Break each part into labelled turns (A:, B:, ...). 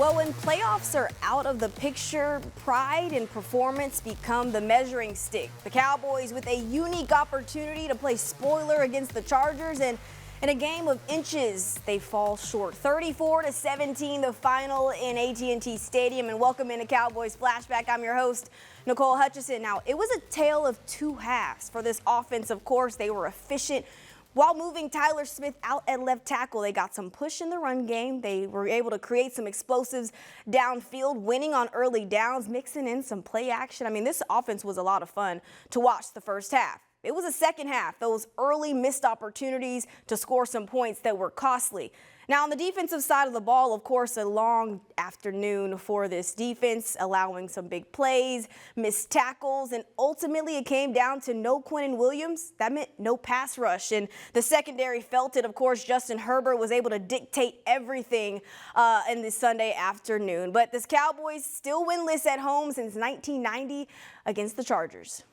A: Well, when playoffs are out of the picture, pride and performance become the measuring stick. The Cowboys with a unique opportunity to play spoiler against the Chargers, and in a game of inches, they fall short. 34-17, the final in AT&T Stadium. And welcome into Cowboys Flashback. I'm your host, Nicole Hutchison. Now, it was a tale of two halves for this offense. Of course, they were efficient. While moving Tyler Smith out at left tackle, they got some push in the run game. They were able to create some explosives downfield, winning on early downs, mixing in some play action. I mean, this offense was a lot of fun to watch the first half. It was a second half, those early missed opportunities to score some points that were costly. Now, on the defensive side of the ball, of course, a long afternoon for this defense, allowing some big plays, missed tackles, and ultimately it came down to no Quinnen Williams. That meant no pass rush, and the secondary felt it. Of course, Justin Herbert was able to dictate everything in this Sunday afternoon. But this Cowboys still winless at home since 1990 against the Chargers.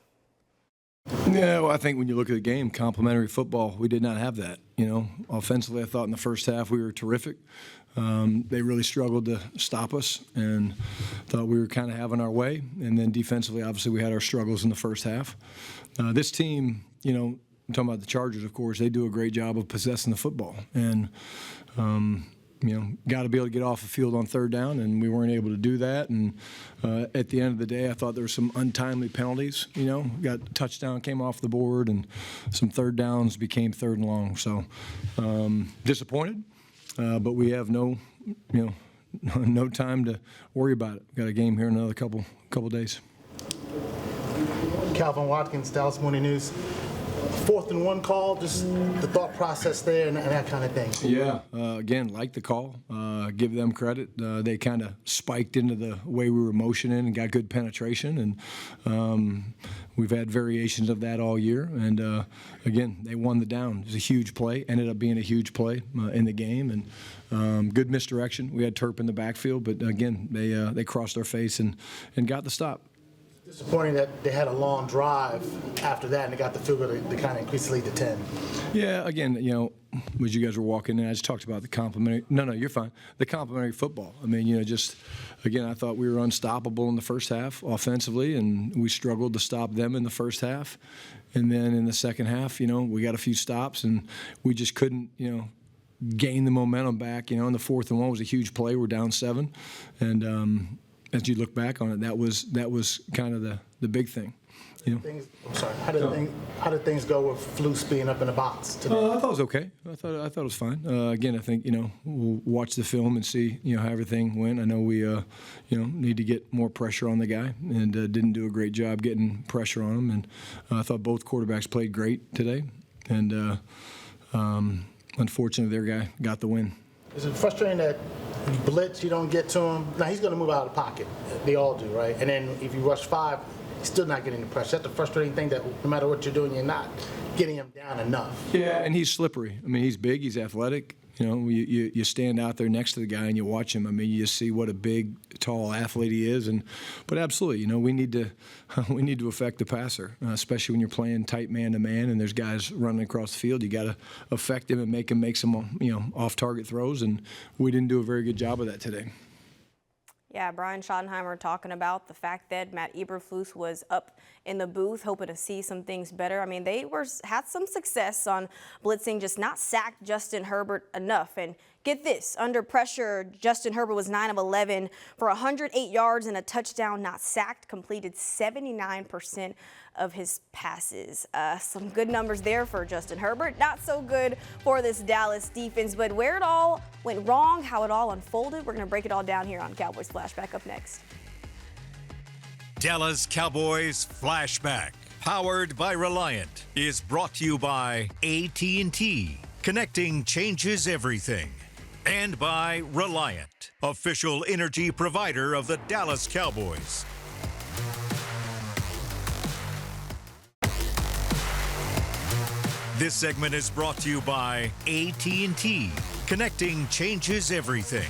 B: Yeah, well, I think when you look at the game, complimentary football, we did not have that. You know, offensively, I thought in the first half we were terrific. They really struggled to stop us, and thought we were kind of having our way. And then defensively, obviously, we had our struggles in the first half. This team, you know, I'm talking about the Chargers, of course, they do a great job of possessing the football. And, you know, got to be able to get off the field on third down, and we weren't able to do that. And at the end of the day, I thought there were some untimely penalties. You know, got a touchdown, came off the board, and some third downs became third and long. So disappointed, but we have no time to worry about it. Got a game here in another couple days.
C: Calvin Watkins, Dallas Morning News. 4th and 1 call, just the thought process there and that kind of thing.
B: Yeah, again, like the call, give them credit. They kind of spiked into the way we were motioning and got good penetration, and we've had variations of that all year. And again, they won the down. It was a huge play, ended up being a huge play in the game, and good misdirection. We had Turp in the backfield, but again, they crossed our face and got the stop.
C: Disappointing that they had a long drive after that and they got the field goal to kind of increase the lead to 10.
B: Yeah, again, you know, as you guys were walking in, I just talked about the complimentary. No, you're fine. The complimentary football. I mean, you know, just again, I thought we were unstoppable in the first half offensively, and we struggled to stop them in the first half. And then in the second half, you know, we got a few stops, and we just couldn't, you know, gain the momentum back. You know, and the 4th and 1 was a huge play. We're down 7, and as you look back on it, that was kind of the big thing. You know?
C: I'm sorry. How did things go with Flus being up in the box today?
B: I thought it was okay. I thought it was fine. Again, I think, you know, we'll watch the film and see, you know, how everything went. I know we you know, need to get more pressure on the guy, and didn't do a great job getting pressure on him. And I thought both quarterbacks played great today, and unfortunately, their guy got the win.
C: Is it frustrating that you blitz, you don't get to him? Now, he's going to move out of the pocket. They all do, right? And then if you rush 5, he's still not getting the pressure. That's the frustrating thing, that no matter what you're doing, you're not getting him down enough.
B: Yeah, and he's slippery. I mean, he's big, he's athletic. You know, you stand out there next to the guy and you watch him. I mean, you just see what a big, tall athlete he is. But absolutely, you know, we need to affect the passer, especially when you're playing tight man-to-man and there's guys running across the field. You got to affect him and make him make some, you know, off-target throws. And we didn't do a very good job of that today.
A: Yeah, Brian Schottenheimer talking about the fact that Matt Eberflus was up in the booth, hoping to see some things better. I mean, they had some success on blitzing, just not sacked Justin Herbert enough. And get this, under pressure, Justin Herbert was 9 of 11 for 108 yards and a touchdown, not sacked, completed 79% of his passes. Some good numbers there for Justin Herbert. Not so good for this Dallas defense, but where it all went wrong, how it all unfolded, we're going to break it all down here on Cowboys Flashback up next.
D: Dallas Cowboys Flashback, powered by Reliant, is brought to you by AT&T. Connecting changes everything. And by Reliant, official energy provider of the Dallas Cowboys. This segment is brought to you by AT&T. Connecting changes everything.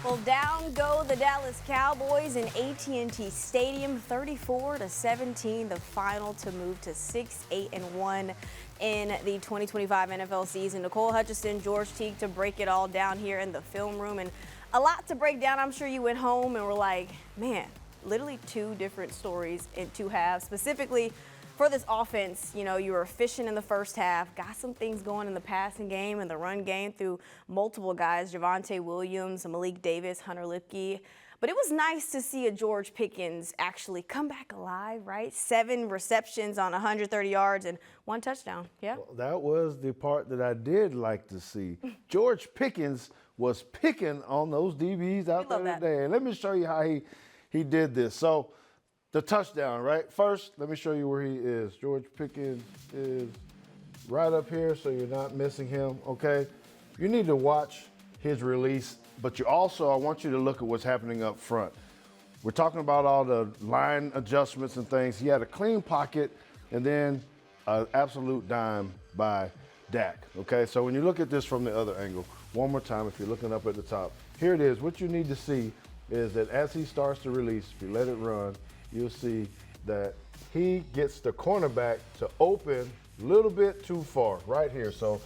A: Well, Well, down go the Dallas Cowboys in AT&T Stadium, 34-17, the final to move to 6-8-1 in the 2025 NFL season. Nicole Hutchison, George Teague to break it all down here in the film room, and a lot to break down. I'm sure you went home and were like, man, literally two different stories in two halves. Specifically for this offense, you know, you were efficient in the first half, got some things going in the passing game and the run game through multiple guys, Javonte Williams, Malik Davis, Hunter Lipke. But it was nice to see a George Pickens actually come back alive, right? 7 receptions on 130 yards and 1 touchdown. Yeah.
E: Well, that was the part that I did like to see. George Pickens was picking on those DBs out there today. And let me show you how he did this. So the touchdown, right? First, let me show you where he is. George Pickens is right up here, so you're not missing him, okay? You need to watch his release, but you also, I want you to look at what's happening up front. We're talking about all the line adjustments and things. He had a clean pocket and then an absolute dime by Dak, okay? So when you look at this from the other angle, one more time, if you're looking up at the top, here it is. What you need to see is that as he starts to release, if you let it run, you'll see that he gets the cornerback to open a little bit too far right here. So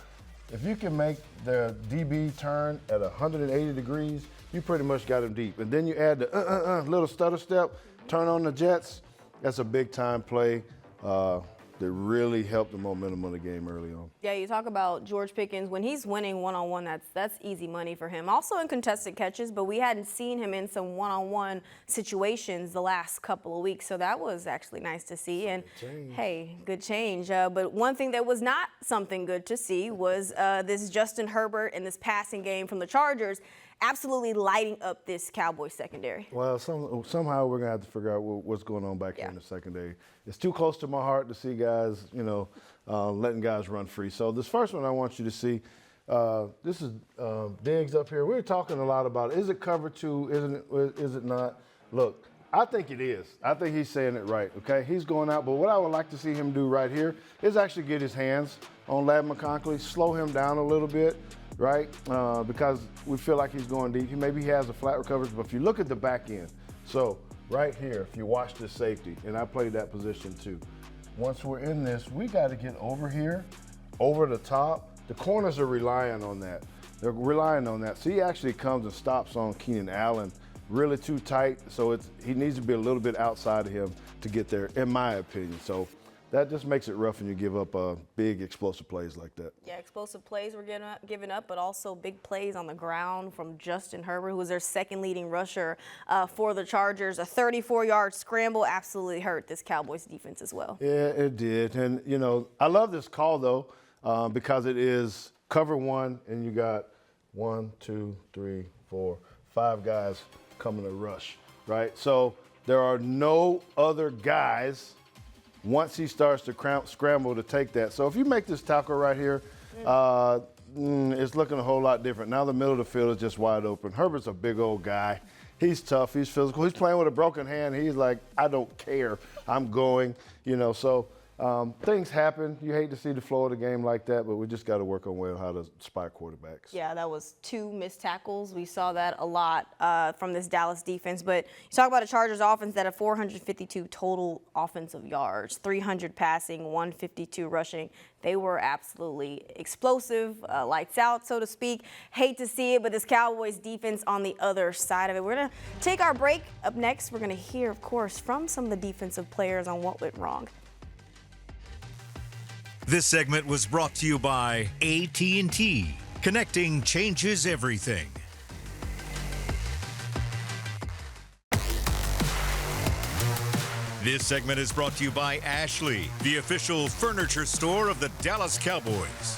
E: if you can make the DB turn at 180 degrees, you pretty much got him deep. And then you add the little stutter step, turn on the Jets. That's a big time play that really helped the momentum of the game early on.
A: Yeah, you talk about George Pickens. When he's winning one-on-one, that's easy money for him. Also in contested catches, but we hadn't seen him in some one-on-one situations the last couple of weeks, so that was actually nice to see. And hey, good change. But one thing that was not something good to see was this Justin Herbert and this passing game from the Chargers absolutely lighting up this Cowboys secondary.
E: Well, somehow we're going to have to figure out what's going on back here in the secondary. It's too close to my heart to see guys, you know, letting guys run free. So this first one I want you to see, this is Diggs up here. We were talking a lot about, is it cover 2, is it not? Look, I think it is. I think he's saying it right, okay? He's going out, but what I would like to see him do right here is actually get his hands on Ladd McConkey, slow him down a little bit, right? Because we feel like he's going deep. Maybe he has a flat coverage, but if you look at the back end, so right here, if you watch this safety, and I played that position too, once we're in this, we got to get over here, over the top. The corners are relying on that. They're relying on that. So he actually comes and stops on Keenan Allen really too tight, so he needs to be a little bit outside of him to get there, in my opinion. So that just makes it rough when you give up big explosive plays like that.
A: Yeah, explosive plays were given up, but also big plays on the ground from Justin Herbert, who was their second leading rusher for the Chargers. A 34-yard scramble absolutely hurt this Cowboys defense as well.
E: Yeah, it did. And, you know, I love this call, though, because it is cover 1, and you got 1, 2, 3, 4, 5 guys coming to rush, right? So there are no other guys once he starts to scramble to take that. So if you make this tackle right here, it's looking a whole lot different. Now the middle of the field is just wide open. Herbert's a big old guy. He's tough. He's physical. He's playing with a broken hand. He's like, I don't care. I'm going, you know. So things happen. You hate to see the flow of the game like that, but we just got to work on how to spy quarterbacks.
A: Yeah, that was 2 missed tackles. We saw that a lot from this Dallas defense. But you talk about a Chargers offense that had 452 total offensive yards, 300 passing, 152 rushing. They were absolutely explosive, lights out, so to speak. Hate to see it, but this Cowboys defense on the other side of it. We're going to take our break. Up next, we're going to hear, of course, from some of the defensive players on what went wrong.
D: This segment was brought to you by AT&T. Connecting changes everything. This segment is brought to you by Ashley, the official furniture store of the Dallas Cowboys.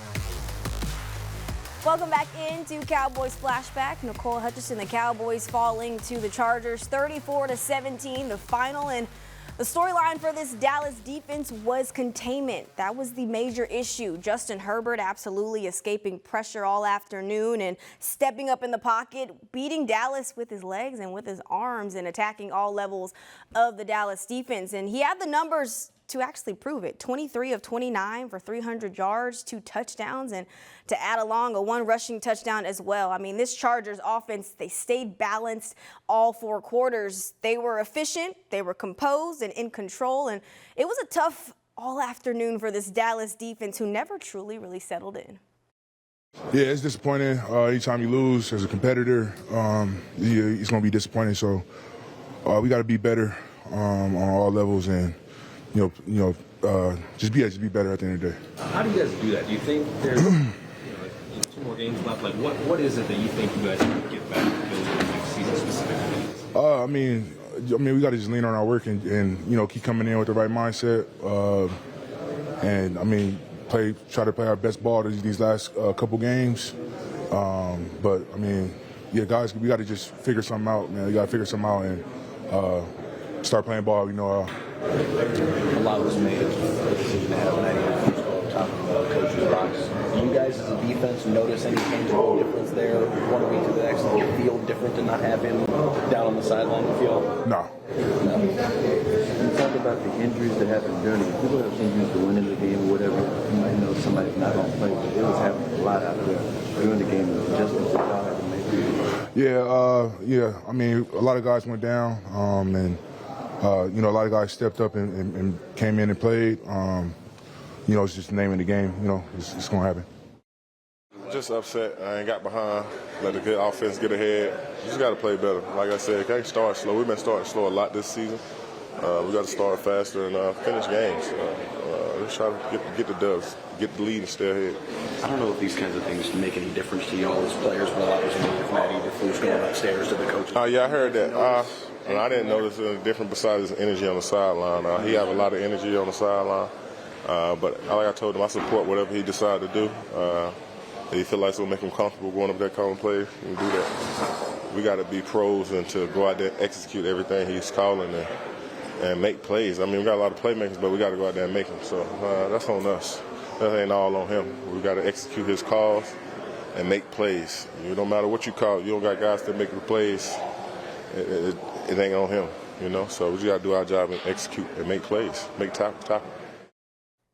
A: Welcome back into Cowboys Flashback. Nicole Hutchison, the Cowboys falling to the Chargers 34-17, the final. And the storyline for this Dallas defense was containment. That was the major issue. Justin Herbert absolutely escaping pressure all afternoon and stepping up in the pocket, beating Dallas with his legs and with his arms and attacking all levels of the Dallas defense. And he had the numbers to actually prove it. 23 of 29 for 300 yards, 2 touchdowns, and to add along a 1 rushing touchdown as well. I mean, this Chargers offense, they stayed balanced all 4 quarters. They were efficient, they were composed and in control, and it was a tough all afternoon for this Dallas defense who never truly really settled in.
F: Yeah, it's disappointing. Anytime you lose as a competitor, it's going to be disappointing. So we got to be better on all levels, and just be better at the end of the day.
G: How do you guys do that? Do you think there's 2 more games left? Like, what is it that you think you guys can get back to building next season specifically?
F: I mean, we got to just lean on our work and keep coming in with the right mindset, and I mean. Try to play our best ball these last couple games. But, I mean, yeah, guys, we got to just figure something out, man. We got to figure something out and start playing ball.
G: A lot was made of the decision to have 90 on top of Coach's box. Do you guys as a defense notice any tangible difference there? One week to the next, does it feel different to not have him down on the sideline of the field?
F: No.
H: You talk about the injuries that happened during it. People have injuries to win in the game or whatever. You might know somebody's not going to play, but it was happening a lot out there during the game. Adjustments that y'all had to make.
F: Yeah. I mean, a lot of guys went down, and a lot of guys stepped up and came in and played. It's just the name of the game. It's going to happen.
I: Just upset. I ain't got behind. Let the good offense get ahead. You just got to play better. Like I said, can't start slow. We've been starting slow a lot this season. We got to start faster and finish games. Let's try to get the dubs, get the lead and stay ahead.
G: I don't know if these kinds of things make any difference to y'all as players, but a lot was made if Matty DeFlu's going upstairs to the coaches.
I: Yeah, I heard that. And I didn't notice anything different besides his energy on the sideline. He have a lot of energy on the sideline. But like I told him, I support whatever he decided to do. If he feel like it's going to make him comfortable going up there calling plays, we can do that. We got to be pros and to go out there and execute everything he's calling and make plays. I mean, we got a lot of playmakers, but we got to go out there and make them. So that's on us. That ain't all on him. We got to execute his calls and make plays. It don't matter what you call. You don't got guys that make the plays. It ain't on him, So we just got to do our job and execute and make plays, make tackle.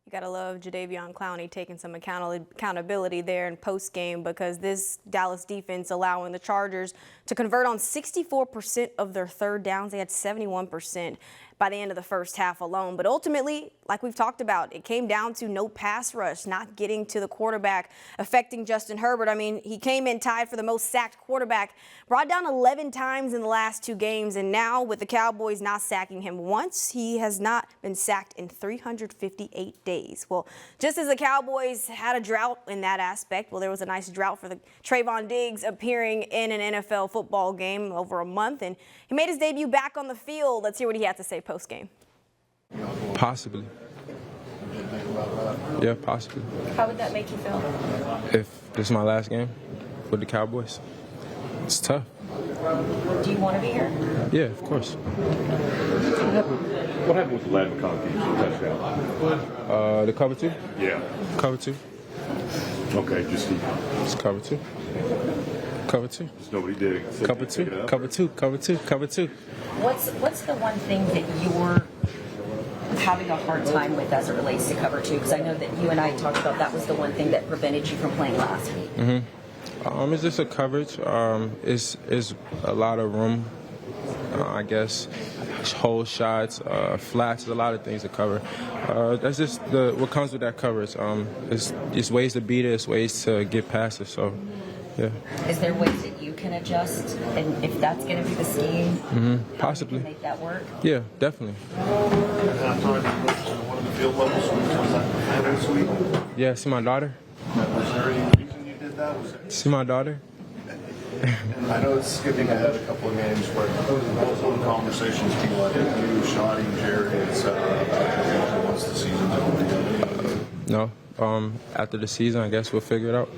A: You got to love Jadeveon Clowney taking some accountability there in post-game, because this Dallas defense allowing the Chargers to convert on 64% of their third downs. They had 71% by the end of the first half alone. But ultimately, like we've talked about, it came down to no pass rush, not getting to the quarterback, affecting Justin Herbert. I mean, he came in tied for the most sacked quarterback, brought down 11 times in the last 2 games, and now with the Cowboys not sacking him once, he has not been sacked in 358 days. Well, just as the Cowboys had a drought in that aspect, well, there was a nice drought for the Trayvon Diggs appearing in an NFL football game over a month, and he made his debut back on the field. Let's hear what he had to say post-game.
J: Possibly. Yeah, possibly.
K: How would that make you feel?
J: If this is my last game with the Cowboys, it's tough.
K: Do you want to be here?
J: Yeah, of course.
L: What happened with the Lad McConkey touchdown?
J: The cover 2?
L: Yeah.
J: Cover 2.
L: Okay, just
J: cover 2. Cover 2.
L: Just nobody did it.
J: Cover 2. Cover 2. Cover 2. Cover 2.
K: What's the one thing that you're having a hard time with as it relates to cover 2? Because I know that you and I talked about that was the one thing that prevented you from playing last week.
J: It's just a coverage. It's a lot of room, I guess. Hole shots, flats, a lot of things to cover. That's just what comes with that coverage. It's ways to beat it, it's ways to get past it. So, yeah.
K: Is there ways that you can adjust, and if that's going to be the scheme,
J: possibly
K: make that work?
J: Yeah, definitely. Yeah, see my daughter.
L: Was there any reason you did that?
J: See my daughter.
L: I know it's skipping ahead a couple of games, but what conversations do you like you, Shotty, Jerry, etc. Once the season's over?
J: No. After the season, I guess we'll figure it out.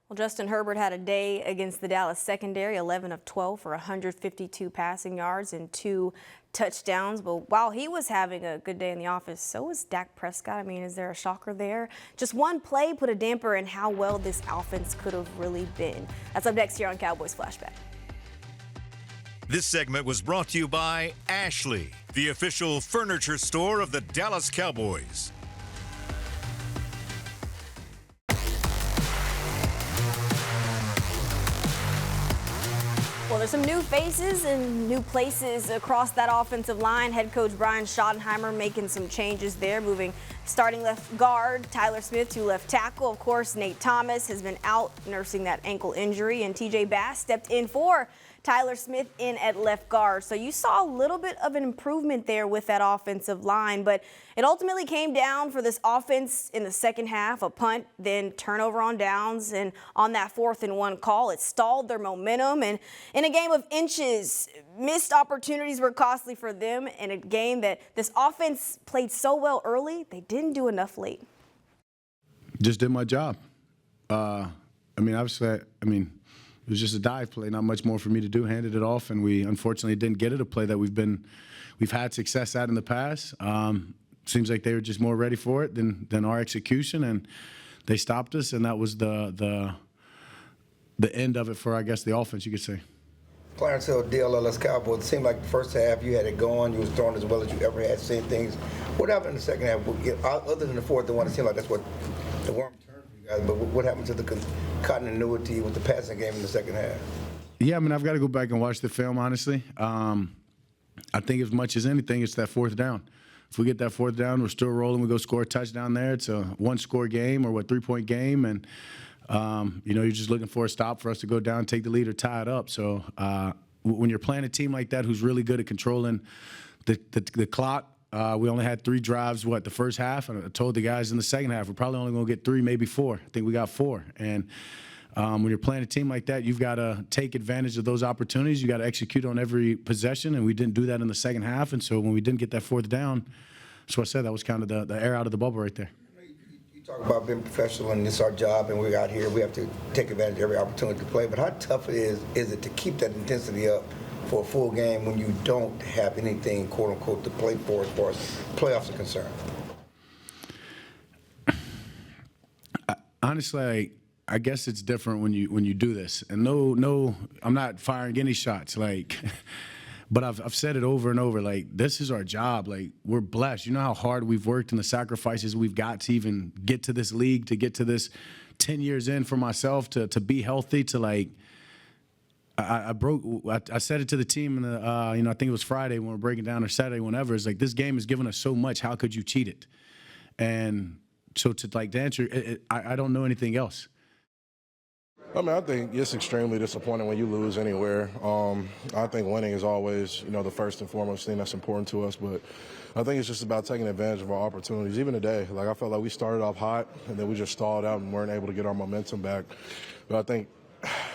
A: Well, Justin Herbert had a day against the Dallas secondary, 11 of 12 for 152 passing yards and 2 touchdowns. But while he was having a good day in the office, so was Dak Prescott. I mean, is there a shocker there? Just one play put a damper in how well this offense could have really been. That's up next here on Cowboys Flashback.
D: This segment was brought to you by Ashley, the official furniture store of the Dallas Cowboys.
A: Well, there's some new faces and new places across that offensive line. Head coach Brian Schottenheimer making some changes there, moving starting left guard Tyler Smith to left tackle. Of course, Nate Thomas has been out nursing that ankle injury, and TJ Bass stepped in for Tyler Smith in at left guard. So you saw a little bit of an improvement there with that offensive line, but it ultimately came down for this offense in the second half, a punt, then turnover on downs, and on that 4th and 1 call, it stalled their momentum. And in a game of inches, missed opportunities were costly for them in a game that this offense played so well early, they didn't do enough late.
M: Just did my job. Obviously, it was just a dive play, not much more for me to do. Handed it off, and we unfortunately didn't get it. A play that we've had success at in the past. Seems like they were just more ready for it than our execution, and they stopped us, and that was the end of it for, I guess, the offense, you could say.
N: Clarence Hill, DLLS Cowboys. It seemed like the first half you had it going. You was throwing as well as you ever had. Same things. What happened in the second half? Other than the 4th and 1, it seemed like that's what the worm turned for you guys. But what happened to the continuity with the passing game in the second half?
M: Yeah, I've got to go back and watch the film, honestly. I think as much as anything, it's that 4th down. If we get that 4th down, we're still rolling. We go score a touchdown there. It's a 1-score game or 3-point game, and you're just looking for a stop for us to go down, take the lead, or tie it up. So when you're playing a team like that who's really good at controlling the clock, we only had 3 drives, the first half, and I told the guys in the second half we're probably only going to get 3, maybe 4. I think we got 4. And when you're playing a team like that, you've got to take advantage of those opportunities. You got to execute on every possession, and we didn't do that in the second half. And so when we didn't get that 4th down, that's what I said. That was kind of the air out of the bubble right there.
N: You talk about being professional, and it's our job, and we're out here. We have to take advantage of every opportunity to play. But how tough is it to keep that intensity up for a full game when you don't have anything, quote unquote, to play for as far as playoffs are concerned?
M: Honestly, I guess it's different when you do this. And no, I'm not firing any shots. But I've said it over and over. This is our job. We're blessed. You know how hard we've worked and the sacrifices we've got to even get to this league, to get to this 10 years in for myself, to be healthy, to I said it to the team, and I think it was Friday when we were breaking down, or Saturday, whenever. It's this game has given us so much. How could you cheat it? And so to answer, I don't know anything else.
F: I think it's extremely disappointing when you lose anywhere. I think winning is always, the first and foremost thing that's important to us. But I think it's just about taking advantage of our opportunities. Even today, I felt like we started off hot, and then we just stalled out and weren't able to get our momentum back. But I think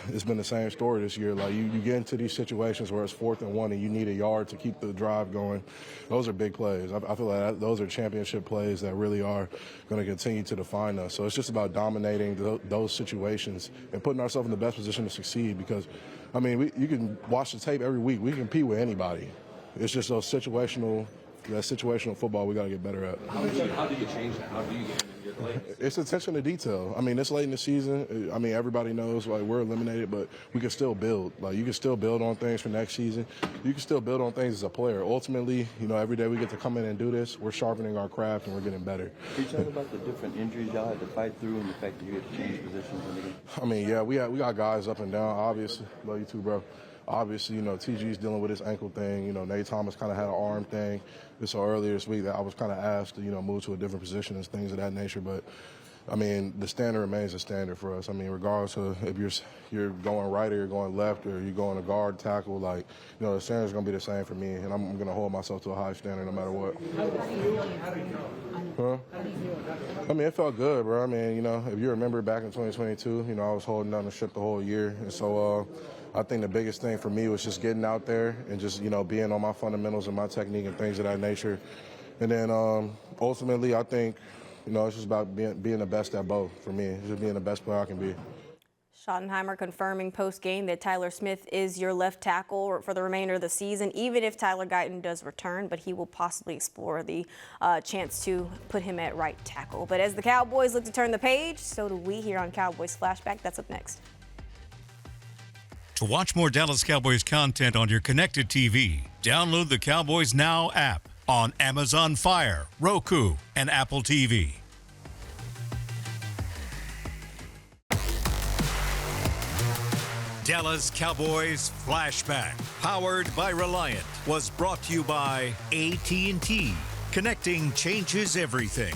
F: it's been the same story this year. You get into these situations where it's 4th and 1 and you need a yard to keep the drive going. Those are big plays. I feel like those are championship plays that really are going to continue to define us. So it's just about dominating those situations and putting ourselves in the best position to succeed, because, you can watch the tape every week. We can compete with anybody. It's just that situational football we got to get better at.
G: How do you change that? How do you get your plays?
F: It's attention to detail. It's late in the season. Everybody knows we're eliminated, but we can still build. You can still build on things for next season. You can still build on things as a player. Ultimately, every day we get to come in and do this. We're sharpening our craft and we're getting better.
H: Can you talk about the different injuries y'all had to fight through and the fact that you had to change positions in the game?
F: Yeah, we got guys up and down. Obviously, love you too, bro. Obviously, TG's dealing with his ankle thing. Nate Thomas kind of had an arm thing. So earlier this week that I was kind of asked to, move to a different position and things of that nature. But, the standard remains a standard for us. Regardless of if you're going right or you're going left or you're going to guard, tackle, the standard's going to be the same for me. And I'm going to hold myself to a high standard no matter what. It felt good, bro. If you remember back in 2022, I was holding down the ship the whole year. And so, I think the biggest thing for me was just getting out there and just, being on my fundamentals and my technique and things of that nature. And then ultimately, I think, it's just about being the best at both for me, just being the best player I can be.
A: Schottenheimer confirming post-game that Tyler Smith is your left tackle for the remainder of the season, even if Tyler Guyton does return, but he will possibly explore the chance to put him at right tackle. But as the Cowboys look to turn the page, so do we here on Cowboys Flashback. That's up next.
D: To watch more Dallas Cowboys content on your connected TV, download the Cowboys Now app on Amazon Fire, Roku, and Apple TV. Dallas Cowboys Flashback, powered by Reliant, was brought to you by AT&T. Connecting changes everything.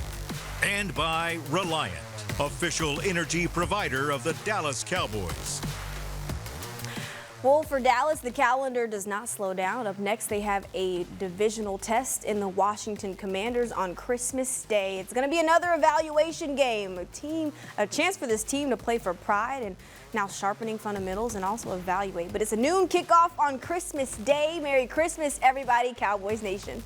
D: And by Reliant, official energy provider of the Dallas Cowboys.
A: Well, for Dallas, the calendar does not slow down. Up next, they have a divisional test in the Washington Commanders on Christmas Day. It's going to be another evaluation game, a chance for this team to play for pride and now sharpening fundamentals and also evaluate. But it's a noon kickoff on Christmas Day. Merry Christmas, everybody, Cowboys Nation.